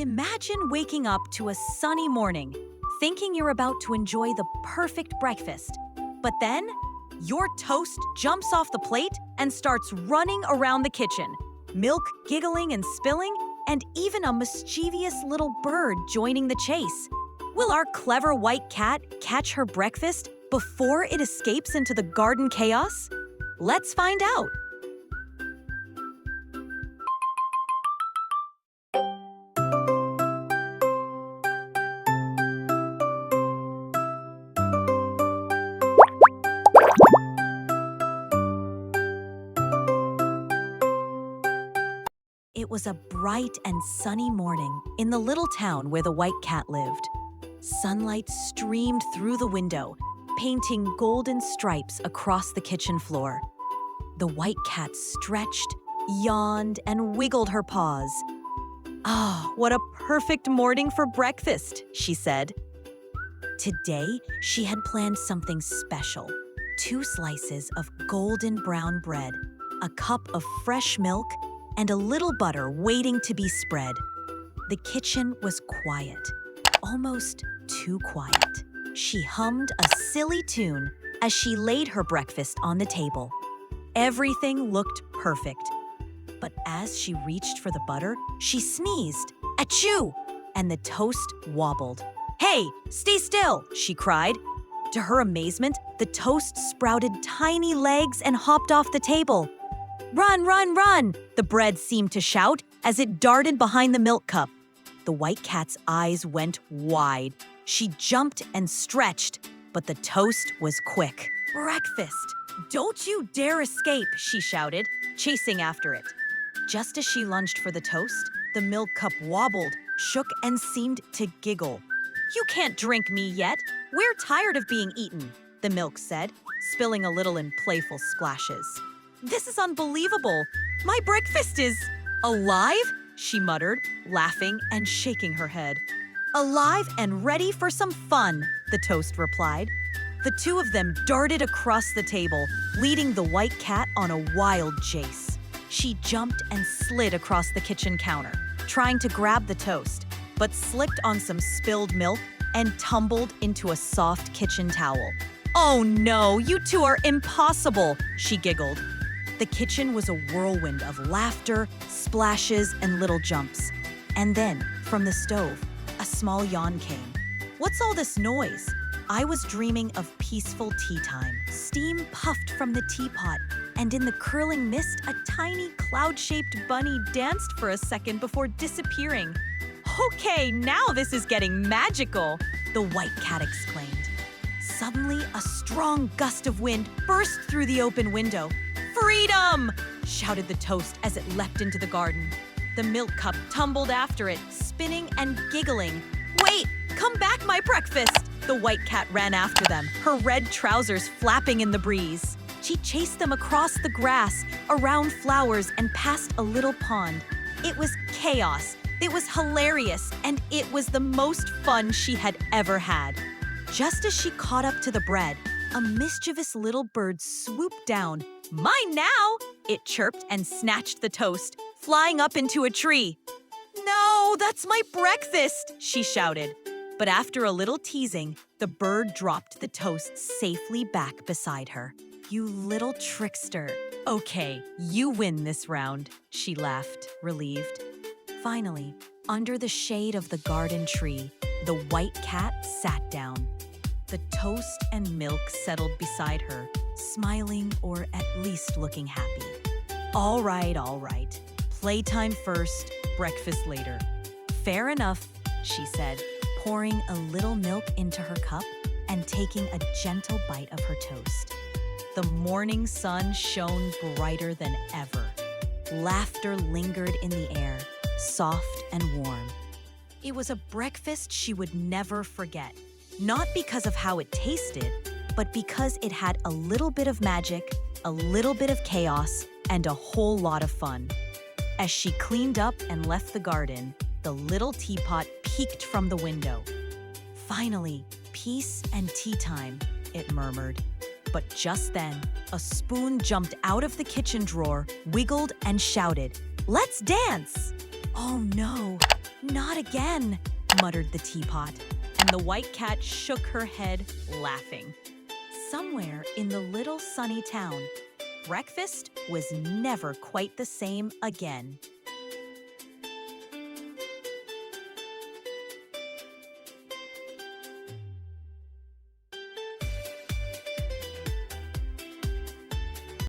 Imagine waking up to a sunny morning, thinking you're about to enjoy the perfect breakfast. But then, your toast jumps off the plate and starts running around the kitchen. Milk giggling and spilling, and even a mischievous little bird joining the chase. Will our clever white cat catch her breakfast before it escapes into the garden chaos? Let's find out. It was a bright and sunny morning in the little town where the white cat lived. Sunlight streamed through the window, painting golden stripes across the kitchen floor. The white cat stretched, yawned, and wiggled her paws. "Ah, what a perfect morning for breakfast," she said. Today, she had planned something special. 2 slices of golden brown bread, a cup of fresh milk, and a little butter waiting to be spread. The kitchen was quiet, almost too quiet. She hummed a silly tune as she laid her breakfast on the table. Everything looked perfect. But as she reached for the butter, she sneezed, "Achoo!" and the toast wobbled. "Hey, stay still!" she cried. To her amazement, the toast sprouted tiny legs and hopped off the table. "Run, run, run!" the bread seemed to shout as it darted behind the milk cup. The white cat's eyes went wide. She jumped and stretched, but the toast was quick. "Breakfast! Don't you dare escape!" she shouted, chasing after it. Just as she lunged for the toast, the milk cup wobbled, shook, and seemed to giggle. "You can't drink me yet. We're tired of being eaten," the milk said, spilling a little in playful splashes. "This is unbelievable. My breakfast is alive," she muttered, laughing and shaking her head. "Alive and ready for some fun," the toast replied. The 2 of them darted across the table, leading the white cat on a wild chase. She jumped and slid across the kitchen counter, trying to grab the toast, but slipped on some spilled milk and tumbled into a soft kitchen towel. "Oh no, you 2 are impossible," she giggled. The kitchen was a whirlwind of laughter, splashes, and little jumps. And then, from the stove, a small yawn came. "What's all this noise?" I was dreaming of peaceful tea time. Steam puffed from the teapot, and in the curling mist, a tiny cloud-shaped bunny danced for a second before disappearing. "Okay, now this is getting magical," the white cat exclaimed. Suddenly, a strong gust of wind burst through the open window. "Freedom!" shouted the toast as it leapt into the garden. The milk cup tumbled after it, spinning and giggling. "Wait! Come back, my breakfast!" The white cat ran after them, her red trousers flapping in the breeze. She chased them across the grass, around flowers, and past a little pond. It was chaos. It was hilarious, and it was the most fun she had ever had. Just as she caught up to the bread, a mischievous little bird swooped down. "Mine now!" it chirped and snatched the toast, flying up into a tree. "No, that's my breakfast!" she shouted. But after a little teasing, the bird dropped the toast safely back beside her. "You little trickster. Okay, you win this round," she laughed, relieved. Finally, under the shade of the garden tree, the white cat sat down. The toast and milk settled beside her, smiling or at least looking happy. All right. Playtime first, breakfast later." "Fair enough," she said, pouring a little milk into her cup and taking a gentle bite of her toast. The morning sun shone brighter than ever. Laughter lingered in the air, soft and warm. It was a breakfast she would never forget. Not because of how it tasted, but because it had a little bit of magic, a little bit of chaos, and a whole lot of fun. As she cleaned up and left the garden, the little teapot peeked from the window. "Finally, peace and tea time," it murmured. But just then, a spoon jumped out of the kitchen drawer, wiggled, and shouted, "Let's dance!" "Oh no, Not again, muttered the teapot, and the white cat shook her head, laughing. Somewhere in the little sunny town, breakfast was never quite the same again.